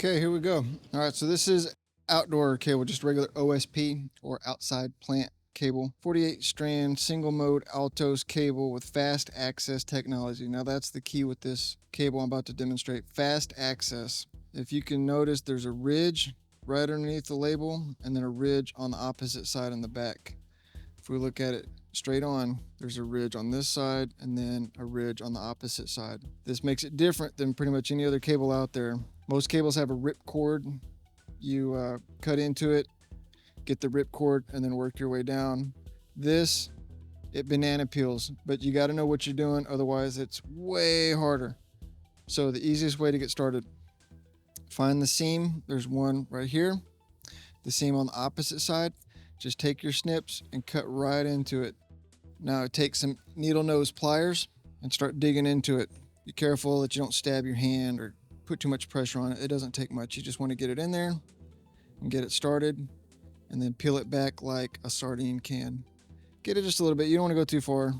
Okay, here we go. All right, so this is outdoor cable, just regular OSP or outside plant cable. 48 strand single mode Altos cable with fast access technology. Now that's the key with this cable I'm about to demonstrate. Fast access. If you can notice, there's a ridge right underneath the label and then a ridge on the opposite side in the back. If we look at it straight on, there's a ridge on this side and then a ridge on the opposite side. This makes it different than pretty much any other cable out there. Most cables have a rip cord. You cut into it, get the rip cord, and then work your way down. This, it banana peels, but you got to know what you're doing. Otherwise, it's way harder. So the easiest way to get started, find the seam. There's one right here. The seam on the opposite side. Just take your snips and cut right into it. Now take some needle nose pliers and start digging into it. Be careful that you don't stab your hand or put too much pressure on it. It doesn't take much. You just want to get it in there and get it started and then peel it back like a sardine can. Get it just a little bit. You don't want to go too far.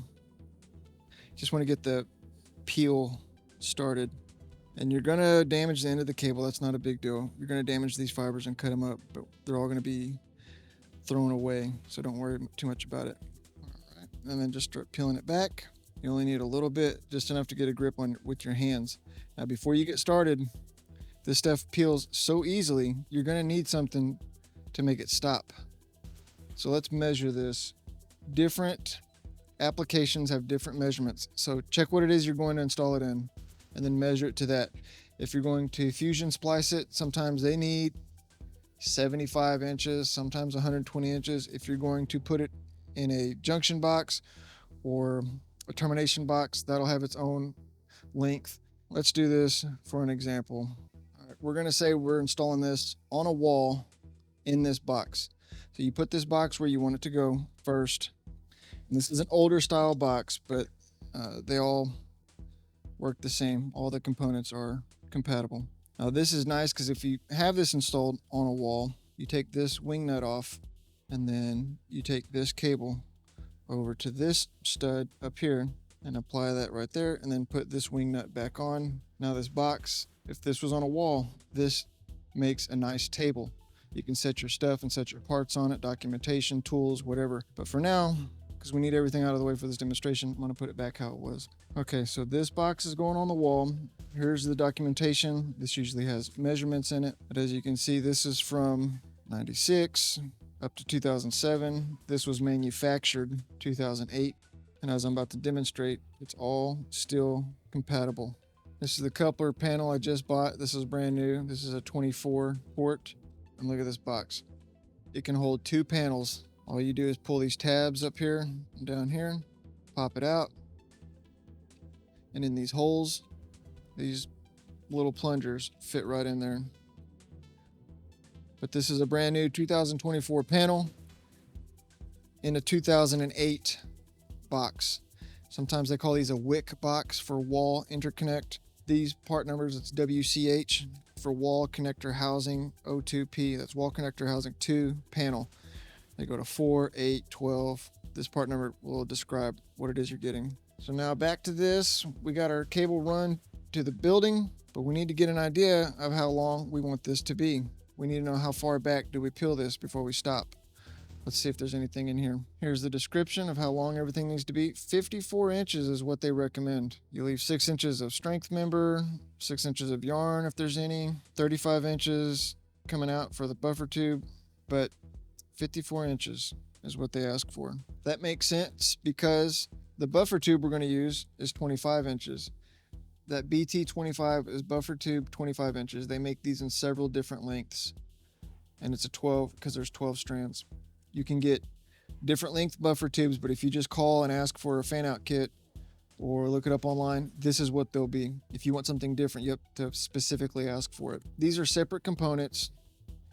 Just want to get the peel started. And you're going to damage the end of the cable. That's not a big deal. You're going to damage these fibers and cut them up, but they're all going to be thrown away, so don't worry too much about it. All right, and then just start peeling it back. You only need a little bit, just enough to get a grip on with your hands. Now before you get started, this stuff peels so easily, you're going to need something to make it stop. So let's measure this. Different applications have different measurements, so check what it is you're going to install it in and then measure it to that. If you're going to fusion splice it, sometimes they need 75 inches, sometimes 120 inches. If you're going to put it in a junction box or a termination box, that'll have its own length. Let's do this for an example. All right, we're going to say we're installing this on a wall in this box. So you put this box where you want it to go first. And this is an older style box, but they all work the same. All the components are compatible. Now this is nice because if you have this installed on a wall, you take this wing nut off and then you take this cable over to this stud up here and apply that right there and then put this wing nut back on. Now this box, if this was on a wall, this makes a nice table. You can set your stuff and set your parts on it, documentation, tools, whatever. But for now, because we need everything out of the way for this demonstration, I'm going to put it back how it was. Okay, so this box is going on the wall. Here's the documentation. This usually has measurements in it, but as you can see, this is from 96 up to 2007. This was manufactured 2008, and as I'm about to demonstrate, it's all still compatible. This is the coupler panel I just bought. This is brand new. This is a 24 port, and look at this box. It can hold 2 panels. All you do is pull these tabs up here and down here, pop it out, and in these holes, these little plungers fit right in there. But this is a brand new 2024 panel in a 2008 box. Sometimes they call these a WIC box for wall interconnect. These part numbers, it's WCH for wall connector housing 02P. That's wall connector housing 2 panel. They go to 4, 8, 12. This part number will describe what it is you're getting. So now back to this. We got our cable run to the building, but we need to get an idea of how long we want this to be. We need to know how far back do we peel this before we stop. Let's see if there's anything in here. Here's the description of how long everything needs to be. 54 inches is what they recommend. You leave 6 inches of strength member, 6 inches of yarn if there's any, 35 inches coming out for the buffer tube, but 54 inches is what they ask for. That makes sense because the buffer tube we're going to use is 25 inches. That BT25 is buffer tube 25 inches. They make these in several different lengths, and it's a 12 because there's 12 strands. You can get different length buffer tubes, but if you just call and ask for a fan out kit or look it up online, this is what they'll be. If you want something different, you have to specifically ask for it. These are separate components.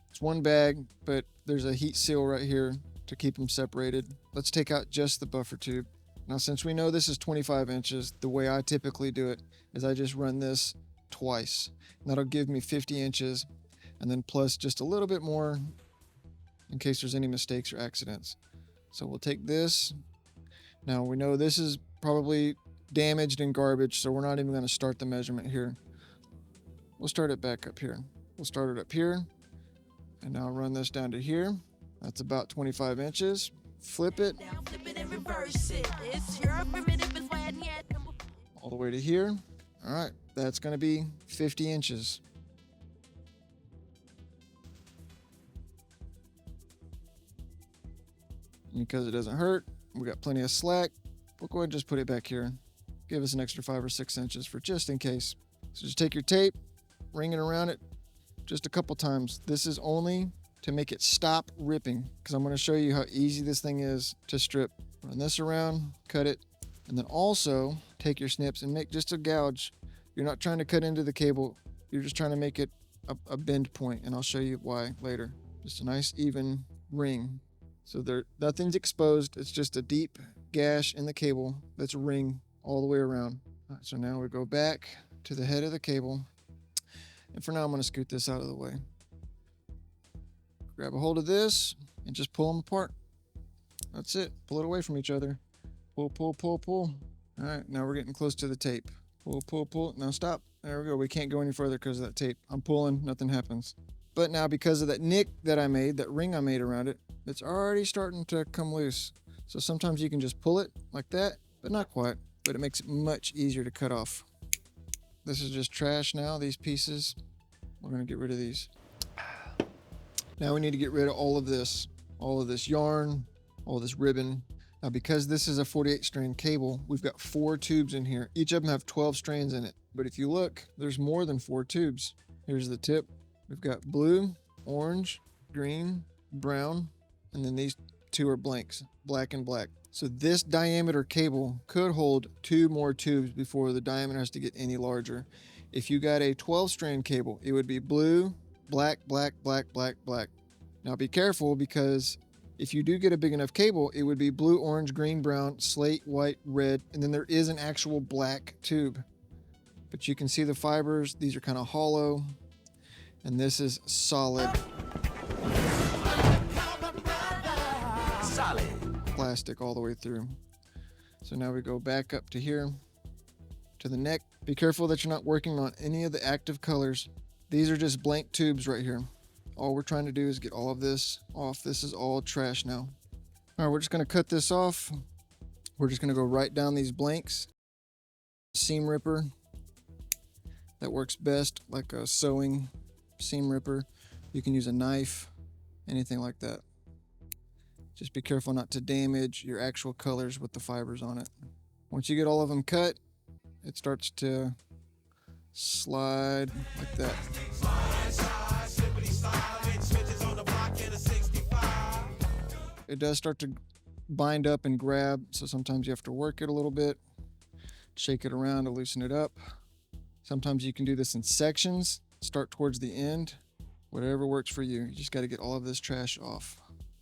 It's one bag, but there's a heat seal right here to keep them separated. Let's take out just the buffer tube. Now, since we know this is 25 inches, the way I typically do it is I just run this twice. That'll give me 50 inches and then plus just a little bit more in case there's any mistakes or accidents. So we'll take this. Now we know this is probably damaged and garbage, so we're not even going to start the measurement here. We'll start it back up here. We'll start it up here, and now run this down to here. That's about 25 inches. Flip it all the way to here. All right, that's going to be 50 inches. And because it doesn't hurt, we got plenty of slack. We'll go ahead and just put it back here. Give us an extra 5 or 6 inches for just in case. So just take your tape, ring it around it just a couple times. This is only to make it stop ripping, because I'm going to show you how easy this thing is to strip. Run this around, cut it, and then also take your snips and make just a gouge. You're not trying to cut into the cable, you're just trying to make it a bend point, and I'll show you why later. Just a nice even ring. So nothing's exposed, it's just a deep gash in the cable that's a ring all the way around. All right, so now we go back to the head of the cable, and for now I'm going to scoot this out of the way. Grab a hold of this and just pull them apart. That's it. Pull it away from each other. Pull, pull, pull, pull. All right, now we're getting close to the tape. Pull, pull, pull. Now stop. There we go. We can't go any further because of that tape. I'm pulling, nothing happens. But now because of that nick that I made, that ring I made around it, it's already starting to come loose. So sometimes you can just pull it like that, but not quite. But it makes it much easier to cut off. This is just trash now, these pieces. We're going to get rid of these. Now we need to get rid of all of this yarn, all this ribbon. Now because this is a 48 strand cable, we've got 4 tubes in here. Each of them have 12 strands in it. But if you look, there's more than 4 tubes. Here's the tip. We've got blue, orange, green, brown, and then these 2 are blanks, black and black. So this diameter cable could hold 2 more tubes before the diameter has to get any larger. If you got a 12 strand cable, it would be blue, black, black, black, black, black. Now be careful, because if you do get a big enough cable, it would be blue, orange, green, brown, slate, white, red, and then there is an actual black tube. But you can see the fibers, these are kind of hollow, and this is solid plastic all the way through. So now we go back up to here, to the neck. Be careful that you're not working on any of the active colors. These are just blank tubes right here. All we're trying to do is get all of this off. This is all trash now. All right, we're just going to cut this off. We're just going to go right down these blanks. Seam ripper. That works best, like a sewing seam ripper. You can use a knife, anything like that. Just be careful not to damage your actual colors with the fibers on it. Once you get all of them cut, it starts to slide like that. It does start to bind up and grab, so sometimes you have to work it a little bit, shake it around to loosen it up. Sometimes you can do this in sections, start towards the end, whatever works for you. You just got to get all of this trash off.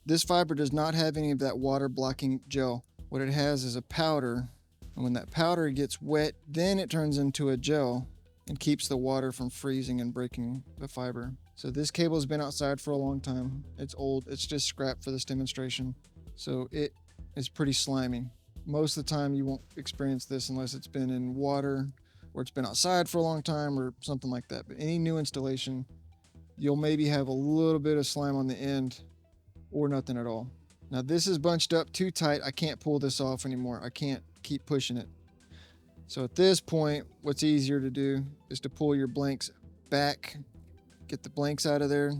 This fiber does not have any of that water blocking gel. What it has is a powder, and when that powder gets wet, then it turns into a gel and keeps the water from freezing and breaking the fiber. So this cable has been outside for a long time. It's old, it's just scrap for this demonstration. So it is pretty slimy. Most of the time you won't experience this unless it's been in water or it's been outside for a long time or something like that. But any new installation, you'll maybe have a little bit of slime on the end or nothing at all. Now this is bunched up too tight. I can't pull this off anymore. I can't keep pushing it. So at this point, what's easier to do is to pull your blanks back, get the blanks out of there.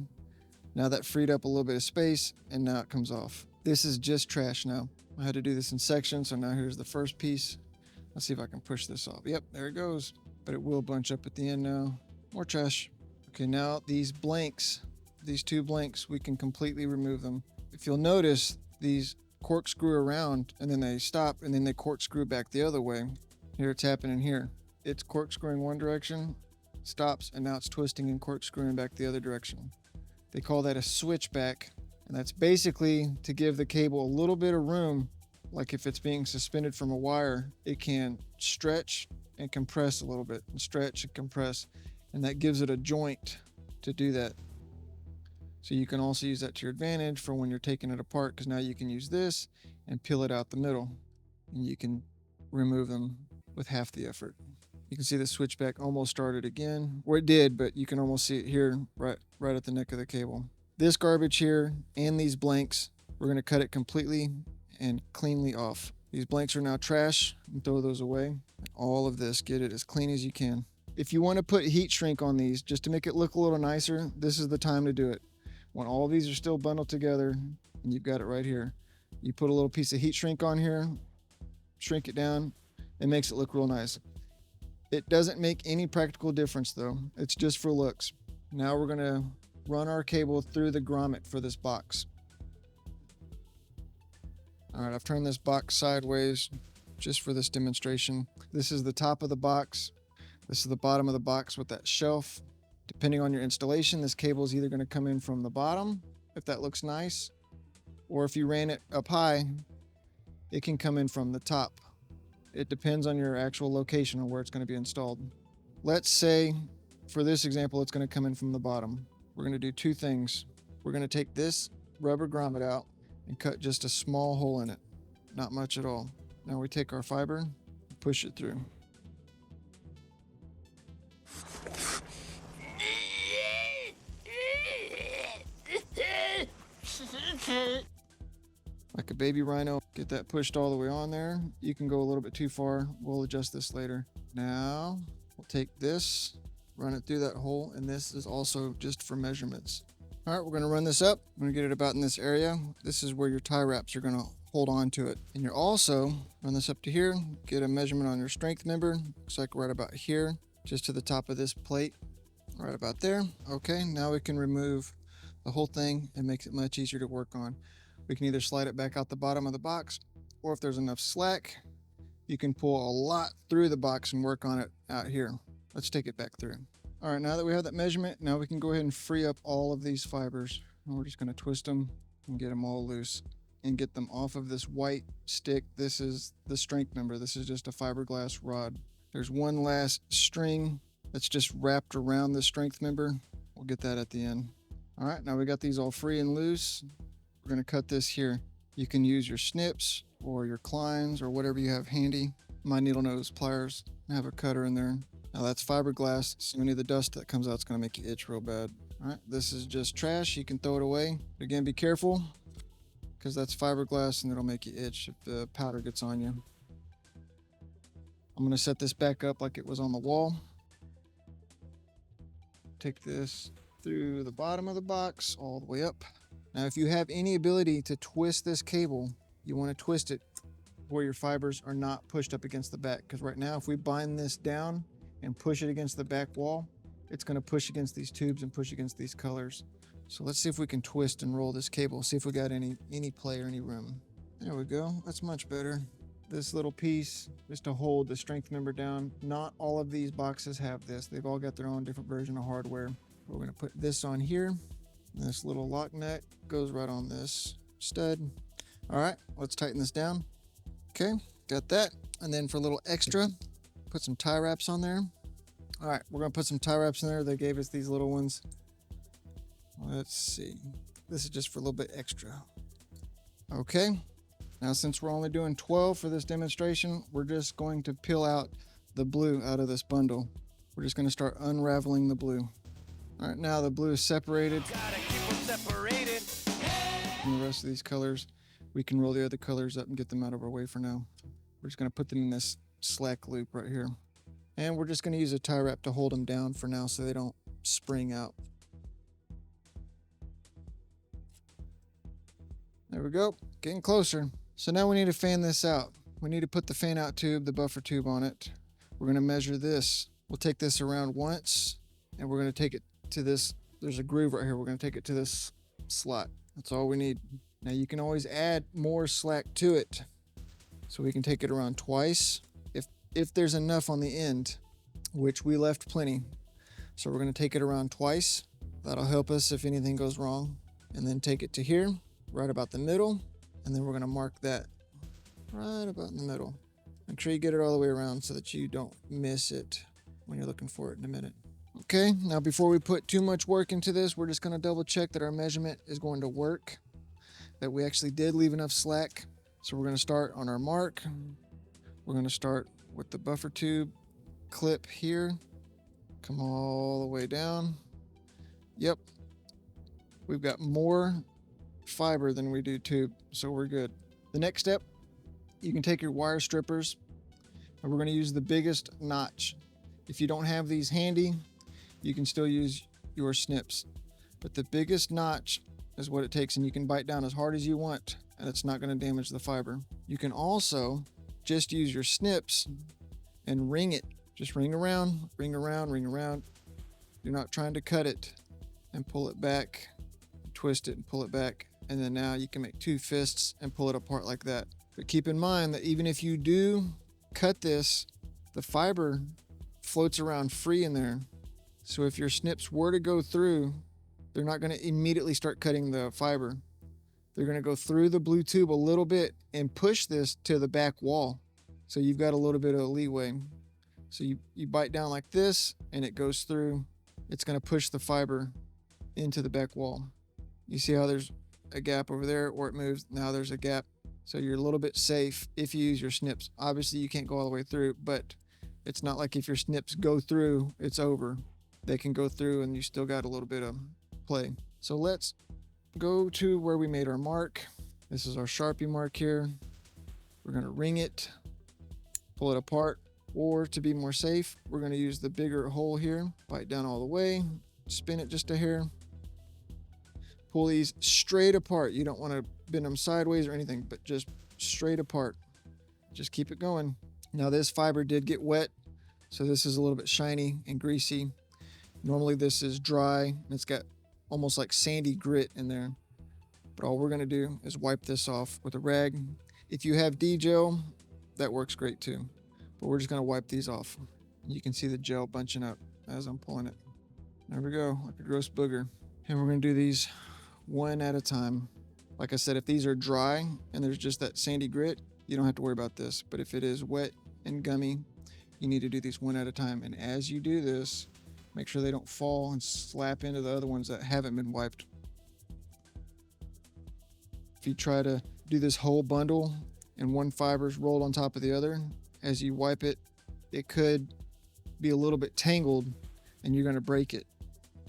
Now that freed up a little bit of space, and now it comes off. This is just trash now. I had to do this in sections, so now here's the first piece. Let's see if I can push this off. Yep, there it goes. But it will bunch up at the end now. More trash. Okay, now these blanks, these 2 blanks, we can completely remove them. If you'll notice, these corkscrew around and then they stop and then they corkscrew back the other way. Here it's happening here. It's corkscrewing one direction, stops, and now it's twisting and corkscrewing back the other direction. They call that a switchback, and that's basically to give the cable a little bit of room. Like if it's being suspended from a wire, it can stretch and compress a little bit, and stretch and compress, and that gives it a joint to do that. So you can also use that to your advantage for when you're taking it apart, because now you can use this and peel it out the middle, and you can remove them with half the effort. You can see the switchback almost started again, or it did, but you can almost see it here right at the neck of the cable. This garbage here and these blanks, we're going to cut it completely and cleanly off. These blanks are now trash, and throw those away. All of this, get it as clean as you can. If you want to put heat shrink on these just to make it look a little nicer, this is the time to do it. When all of these are still bundled together, and you've got it right here, you put a little piece of heat shrink on here, shrink it down, it makes it look real nice. It doesn't make any practical difference though, it's just for looks. Now we're gonna run our cable through the grommet for this box. All right, I've turned this box sideways just for this demonstration. This is the top of the box. This is the bottom of the box with that shelf. Depending on your installation, this cable is either gonna come in from the bottom, if that looks nice, or if you ran it up high, it can come in from the top. It depends on your actual location on where it's going to be installed. Let's say for this example, it's going to come in from the bottom. We're going to do two things. We're going to take this rubber grommet out and cut just a small hole in it. Not much at all. Now we take our fiber and push it through. Like a baby rhino. Get that pushed all the way on there. You can go a little bit too far. We'll adjust this later. Now we'll take this, run it through that hole, and this is also just for measurements. All right, we're going to run this up. I'm going to get it about in this area. This is where your tie wraps are going to hold on to it. And you're also run this up to here, get a measurement on your strength member. Looks like right about here, just to the top of this plate, right about there. Okay, now we can remove the whole thing. It makes it much easier to work on. We can either slide it back out the bottom of the box, or if there's enough slack, you can pull a lot through the box and work on it out here. Let's take it back through. All right, now that we have that measurement, now we can go ahead and free up all of these fibers. And we're just gonna twist them and get them all loose and get them off of this white stick. This is the strength member. This is just a fiberglass rod. There's one last string that's just wrapped around the strength member. We'll get that at the end. All right, now we got these all free and loose. We're going to cut this here. You can use your snips or your clines or whatever you have handy. My needle nose pliers, I have a cutter in there. Now that's fiberglass, so any of the dust that comes out is going to make you itch real bad. All right, this is just trash. You can throw it away. But again, be careful because that's fiberglass and it'll make you itch if the powder gets on you. I'm going to set this back up like it was on the wall. Take this through the bottom of the box all the way up. Now, if you have any ability to twist this cable, you want to twist it where your fibers are not pushed up against the back. Because right now, if we bind this down and push it against the back wall, it's going to push against these tubes and push against these colors. So let's see if we can twist and roll this cable, see if we got any play or any room. There we go. That's much better. This little piece is to hold the strength member down. Not all of these boxes have this. They've all got their own different version of hardware. We're going to put this on here. This little lock nut goes right on this stud. All right, let's tighten this down. Okay, got that. And then for a little extra, put some tie wraps on there. All right, we're gonna put some tie wraps in there. They gave us these little ones. Let's see. This is just for a little bit extra. Okay, now since we're only doing 12 for this demonstration, we're just going to peel out the blue out of this bundle. We're just gonna start unraveling the blue. All right, now the blue is separated. From the rest of these colors, we can roll the other colors up and get them out of our way for now. We're just gonna put them in this slack loop right here. And we're just gonna use a tie wrap to hold them down for now so they don't spring out. There we go, getting closer. So now we need to fan this out. We need to put the fan out tube, the buffer tube on it. We're gonna measure this. We'll take this around once and we're gonna take it to this. There's a groove right here. We're gonna take it to this slot. That's all we need. Now you can always add more slack to it. So we can take it around twice if there's enough on the end, which we left plenty. So we're gonna take it around twice. That'll help us if anything goes wrong. And then take it to here, right about the middle. And then we're gonna mark that right about in the middle. Make sure you get it all the way around so that you don't miss it when you're looking for it in a minute. Okay, now before we put too much work into this, we're just gonna double check that our measurement is going to work, that we actually did leave enough slack. So we're gonna start on our mark. We're gonna start with the buffer tube clip here, come all the way down. Yep, we've got more fiber than we do tube, so we're good. The next step, you can take your wire strippers, and we're going to use the biggest notch. If you don't have these handy, you can still use your snips, but the biggest notch is what it takes, and you can bite down as hard as you want, and it's not going to damage the fiber. You can also just use your snips and ring it. Just ring around, ring around, ring around. You're not trying to cut it, and pull it back, twist it and pull it back, and then now you can make two fists and pull it apart like that. But keep in mind that even if you do cut this, the fiber floats around free in there. So if your snips were to go through, they're not going to immediately start cutting the fiber. They're going to go through the blue tube a little bit and push this to the back wall. So you've got a little bit of leeway. So you bite down like this and it goes through. It's going to push the fiber into the back wall. You see how there's a gap over there, or it moves. Now there's a gap. So you're a little bit safe if you use your snips. Obviously you can't go all the way through, but it's not like if your snips go through, it's over. They can go through and you still got a little bit of play. So let's go to where we made our mark. This is our Sharpie mark here. We're going to ring it, pull it apart, or to be more safe, we're going to use the bigger hole here. Bite down all the way, spin it just a hair. Pull these straight apart. You don't want to bend them sideways or anything, but just straight apart. Just keep it going. Now this fiber did get wet, so this is a little bit shiny and greasy. Normally this is dry and it's got almost like sandy grit in there. But all we're going to do is wipe this off with a rag. If you have D-gel, that works great too. But we're just going to wipe these off. You can see the gel bunching up as I'm pulling it. There we go, like a gross booger. And we're going to do these one at a time. Like I said, if these are dry and there's just that sandy grit, you don't have to worry about this. But if it is wet and gummy, you need to do these one at a time. And as you do this, make sure they don't fall and slap into the other ones that haven't been wiped. If you try to do this whole bundle and one fiber's rolled on top of the other, as you wipe it, it could be a little bit tangled and you're going to break it.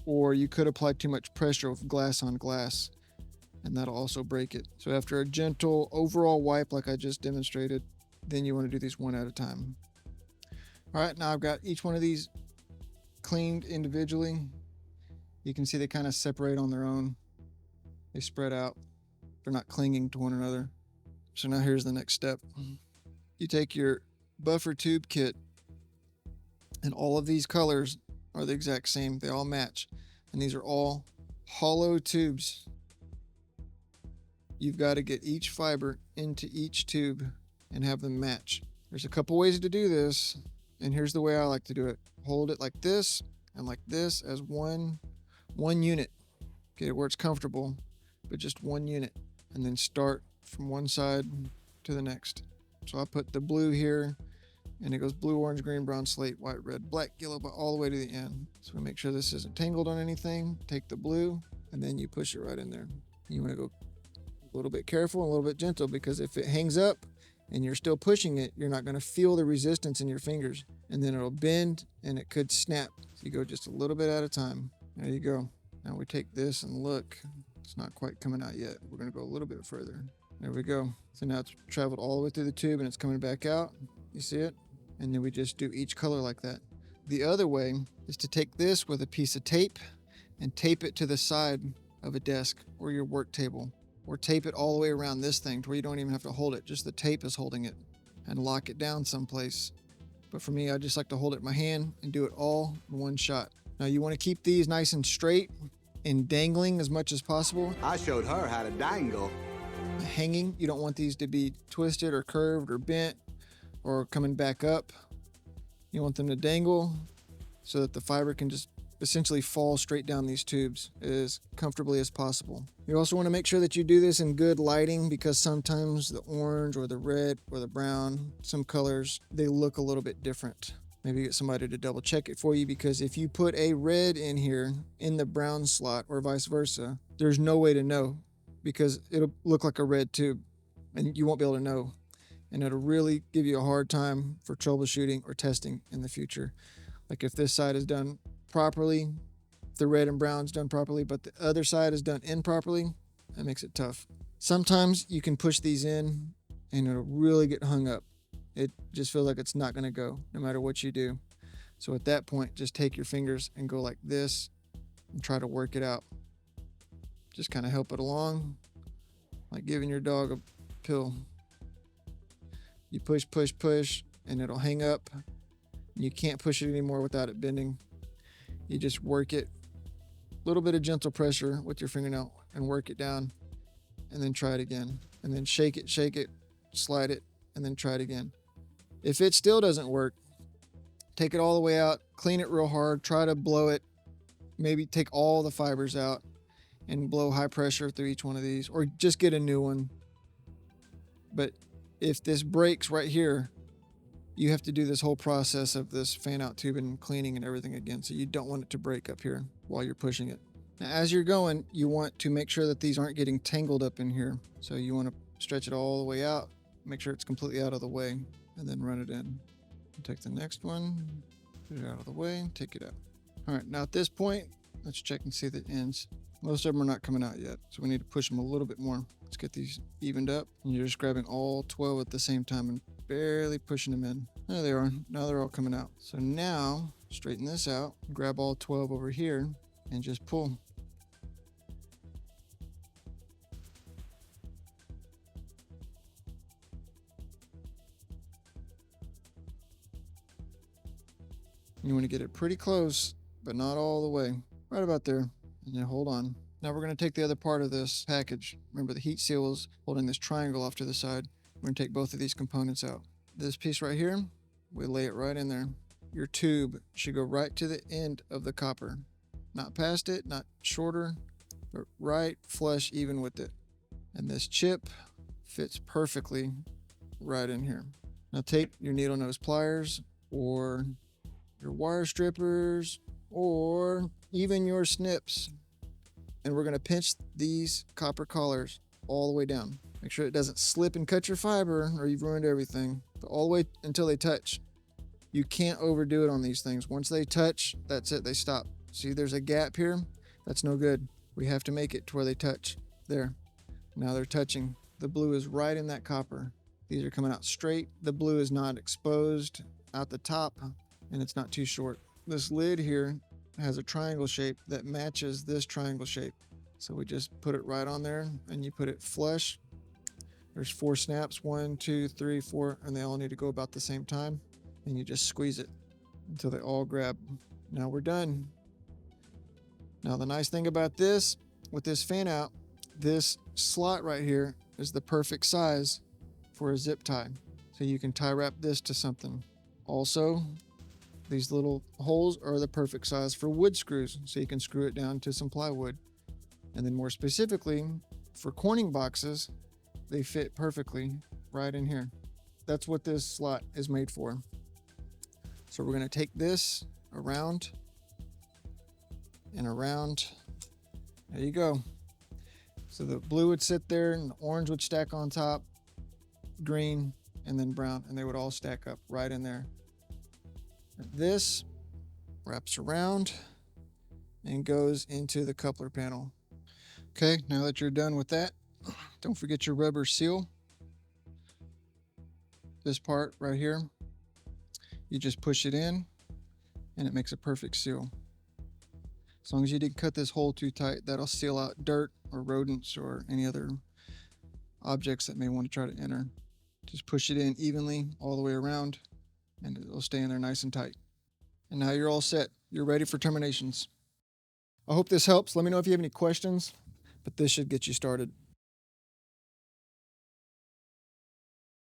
Or you could apply too much pressure with glass on glass, and that'll also break it. So after a gentle overall wipe like I just demonstrated, then you want to do these one at a time. All right, now I've got each one of these cleaned individually. You can see they kind of separate on their own. They spread out. They're not clinging to one another. So now here's the next step. You take your buffer tube kit, and all of these colors are the exact same. They all match. And these are all hollow tubes. You've got to get each fiber into each tube and have them match. There's a couple ways to do this, and here's the way I like to do it. Hold it like this and like this as one unit. Get it where it's comfortable, but just one unit. And then start from one side to the next. So I put the blue here, and it goes blue, orange, green, brown, slate, white, red, black, yellow, but all the way to the end. So we make sure this isn't tangled on anything. Take the blue, and then you push it right in there. You want to go a little bit careful and a little bit gentle, because if it hangs up and you're still pushing it, you're not going to feel the resistance in your fingers, and then it'll bend and it could snap. So you go just a little bit at a time. There you go. Now we take this and look. It's not quite coming out yet. We're going to go a little bit further. There we go. So now it's traveled all the way through the tube and it's coming back out. You see it? And then we just do each color like that. The other way is to take this with a piece of tape and tape it to the side of a desk or your work table, or tape it all the way around this thing to where you don't even have to hold it. Just the tape is holding it, and lock it down someplace. But for me, I just like to hold it in my hand and do it all in one shot. Now you want to keep these nice and straight and dangling as much as possible. I showed her how to dangle. Hanging, you don't want these to be twisted or curved or bent or coming back up. You want them to dangle so that the fiber can just essentially fall straight down these tubes as comfortably as possible. You also want to make sure that you do this in good lighting, because sometimes the orange or the red or the brown, some colors, they look a little bit different. Maybe get somebody to double check it for you, because if you put a red in here in the brown slot or vice versa, there's no way to know, because it'll look like a red tube and you won't be able to know. and it'll really give you a hard time for troubleshooting or testing in the future. Like if this side is done properly, the red and brown's done properly, but the other side is done improperly, that makes it tough. Sometimes you can push these in and it'll really get hung up. It just feels like it's not going to go no matter what you do. So at that point, just take your fingers and go like this and try to work it out. Just kind of help it along, like giving your dog a pill. You push, push, push, and it'll hang up. You can't push it anymore without it bending. You just work it, a little bit of gentle pressure with your fingernail and work it down, and then try it again. And then shake it, slide it, and then try it again. If it still doesn't work, take it all the way out, clean it real hard, try to blow it, maybe take all the fibers out and blow high pressure through each one of these, or just get a new one. But if this breaks right here, you have to do this whole process of this fan out tube and cleaning and everything again. So you don't want it to break up here while you're pushing it. Now, as you're going, you want to make sure that these aren't getting tangled up in here. So you want to stretch it all the way out, make sure it's completely out of the way, and then run it in. Take the next one, put it out of the way, take it out. All right, now at this point, let's check and see the ends. Most of them are not coming out yet, so we need to push them a little bit more. Let's get these evened up. And you're just grabbing all 12 at the same time and barely pushing them in. There they are. Now they're all coming out. So now, straighten this out, grab all 12 over here, and just pull. You want to get it pretty close, but not all the way. Right about there. And then hold on. Now we're going to take the other part of this package. Remember, the heat seal is holding this triangle off to the side. We're going to take both of these components out. This piece right here, we lay it right in there. Your tube should go right to the end of the copper. Not past it, not shorter, but right flush even with it. And this chip fits perfectly right in here. Now take your needle nose pliers or your wire strippers or even your snips, and we're going to pinch these copper collars all the way down. Make sure it doesn't slip and cut your fiber or you've ruined everything, but all the way until they touch. You can't overdo it on these things. Once they touch, that's it, they stop. See, there's a gap here. That's no good. We have to make it to where they touch. There. Now they're touching. The blue is right in that copper. These are coming out straight. The blue is not exposed out the top, and it's not too short. This lid here has a triangle shape that matches this triangle shape. So we just put it right on there and you put it flush. There's 4 snaps, 1, 2, 3, 4, and they all need to go about the same time. And you just squeeze it until they all grab. Now we're done. Now the nice thing about this, with this fan out, this slot right here is the perfect size for a zip tie. So you can tie wrap this to something. Also, these little holes are the perfect size for wood screws, so you can screw it down to some plywood. And then more specifically, for corning boxes, they fit perfectly right in here. That's what this slot is made for. So we're going to take this around and around. There you go. So the blue would sit there and the orange would stack on top, green, and then brown, and they would all stack up right in there. This wraps around and goes into the coupler panel. Okay, now that you're done with that, don't forget your rubber seal. This part right here, you just push it in and it makes a perfect seal. As long as you didn't cut this hole too tight, that'll seal out dirt or rodents or any other objects that may want to try to enter. Just push it in evenly all the way around and it'll stay in there nice and tight. And now you're all set. You're ready for terminations. I hope this helps. Let me know if you have any questions, but this should get you started.